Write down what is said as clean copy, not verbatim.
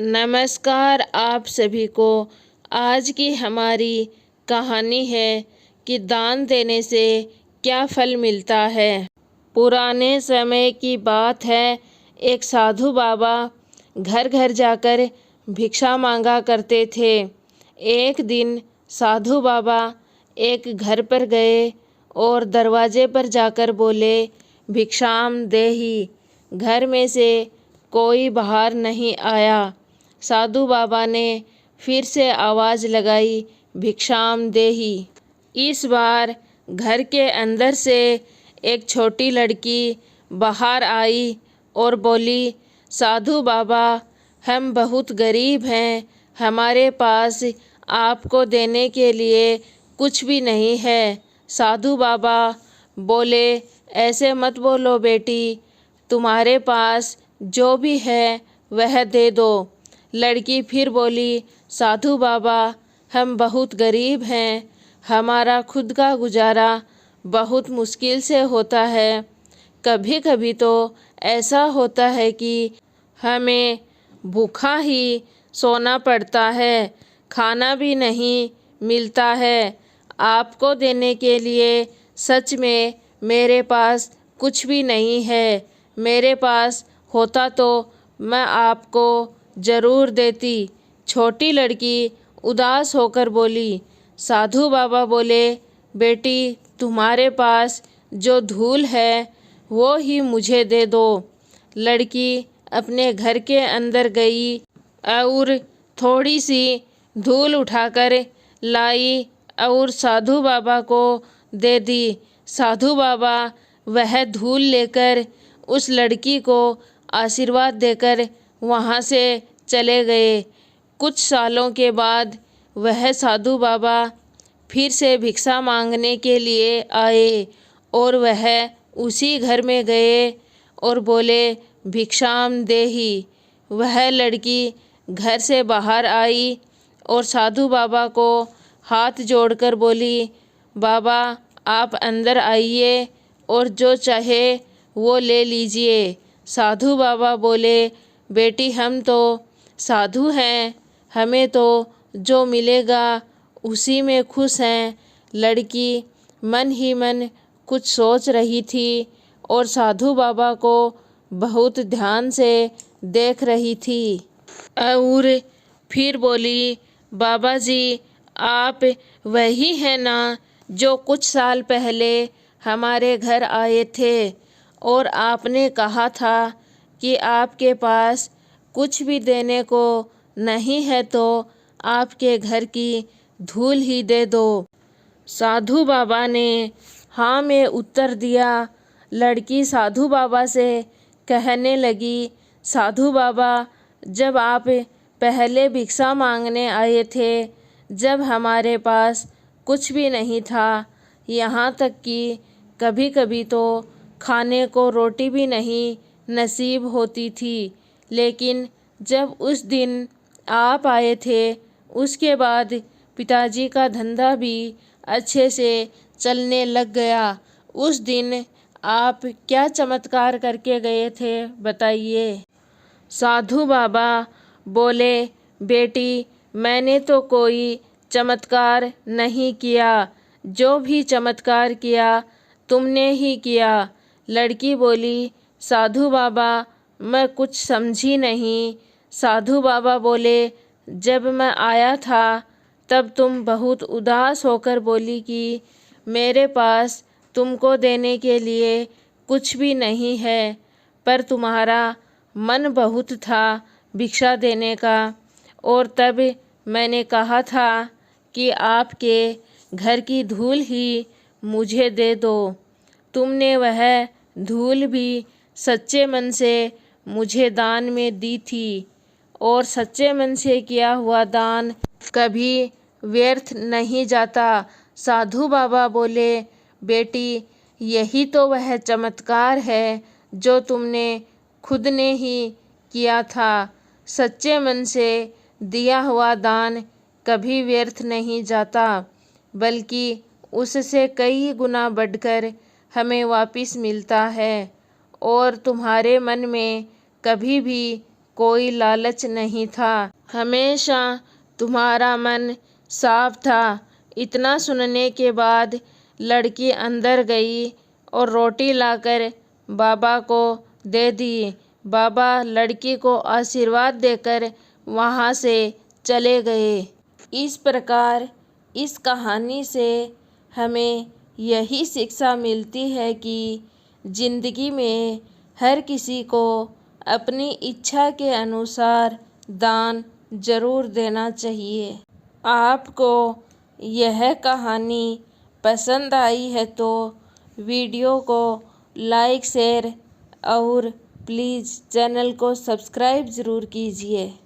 नमस्कार आप सभी को। आज की हमारी कहानी है कि दान देने से क्या फल मिलता है। पुराने समय की बात है। एक साधु बाबा घर घर जाकर भिक्षा मांगा करते थे। एक दिन साधु बाबा एक घर पर गए और दरवाजे पर जाकर बोले, भिक्षाम देहि। घर में से कोई बाहर नहीं आया। साधु बाबा ने फिर से आवाज़ लगाई, भिक्षाम देहि। इस बार घर के अंदर से एक छोटी लड़की बाहर आई और बोली, साधु बाबा, हम बहुत गरीब हैं, हमारे पास आपको देने के लिए कुछ भी नहीं है। साधु बाबा बोले, ऐसे मत बोलो बेटी, तुम्हारे पास जो भी है वह दे दो। लड़की फिर बोली, साधु बाबा, हम बहुत गरीब हैं, हमारा खुद का गुजारा बहुत मुश्किल से होता है। कभी कभी तो ऐसा होता है कि हमें भूखा ही सोना पड़ता है, खाना भी नहीं मिलता है। आपको देने के लिए सच में मेरे पास कुछ भी नहीं है। मेरे पास होता तो मैं आपको ज़रूर देती। छोटी लड़की उदास होकर बोली। साधु बाबा बोले, बेटी, तुम्हारे पास जो धूल है वो ही मुझे दे दो। लड़की अपने घर के अंदर गई और थोड़ी सी धूल उठाकर लाई और साधु बाबा को दे दी। साधु बाबा वह धूल लेकर उस लड़की को आशीर्वाद देकर वहाँ से चले गए। कुछ सालों के बाद वह साधु बाबा फिर से भिक्षा मांगने के लिए आए और वह उसी घर में गए और बोले, भिक्षाम देहि। वह लड़की घर से बाहर आई और साधु बाबा को हाथ जोड़कर बोली, बाबा आप अंदर आइए और जो चाहे वो ले लीजिए। साधु बाबा बोले, बेटी, हम तो साधु हैं, हमें तो जो मिलेगा उसी में खुश हैं। लड़की मन ही मन कुछ सोच रही थी और साधु बाबा को बहुत ध्यान से देख रही थी और फिर बोली, बाबा जी, आप वही हैं ना जो कुछ साल पहले हमारे घर आए थे और आपने कहा था कि आपके पास कुछ भी देने को नहीं है तो आपके घर की धूल ही दे दो। साधु बाबा ने हाँ में उत्तर दिया। लड़की साधु बाबा से कहने लगी, साधु बाबा, जब आप पहले भिक्षा मांगने आए थे, जब हमारे पास कुछ भी नहीं था, यहाँ तक कि कभी कभी तो खाने को रोटी भी नहीं नसीब होती थी, लेकिन जब उस दिन आप आए थे उसके बाद पिताजी का धंधा भी अच्छे से चलने लग गया। उस दिन आप क्या चमत्कार करके गए थे, बताइए। साधु बाबा बोले, बेटी, मैंने तो कोई चमत्कार नहीं किया, जो भी चमत्कार किया तुमने ही किया। लड़की बोली, साधु बाबा, मैं कुछ समझी नहीं। साधु बाबा बोले, जब मैं आया था तब तुम बहुत उदास होकर बोली कि मेरे पास तुमको देने के लिए कुछ भी नहीं है, पर तुम्हारा मन बहुत था भिक्षा देने का, और तब मैंने कहा था कि आपके घर की धूल ही मुझे दे दो। तुमने वह धूल भी सच्चे मन से मुझे दान में दी थी, और सच्चे मन से किया हुआ दान कभी व्यर्थ नहीं जाता। साधु बाबा बोले, बेटी, यही तो वह चमत्कार है जो तुमने खुद ने ही किया था। सच्चे मन से दिया हुआ दान कभी व्यर्थ नहीं जाता, बल्कि उससे कई गुना बढ़कर हमें वापस मिलता है। और तुम्हारे मन में कभी भी कोई लालच नहीं था। हमेशा तुम्हारा मन साफ था। इतना सुनने के बाद लड़की अंदर गई और रोटी लाकर बाबा को दे दी। बाबा लड़की को आशीर्वाद देकर वहाँ से चले गए। इस प्रकार इस कहानी से हमें यही शिक्षा मिलती है कि जिंदगी में हर किसी को अपनी इच्छा के अनुसार दान जरूर देना चाहिए। आपको यह कहानी पसंद आई है तो वीडियो को लाइक शेयर और प्लीज़ चैनल को सब्सक्राइब ज़रूर कीजिए।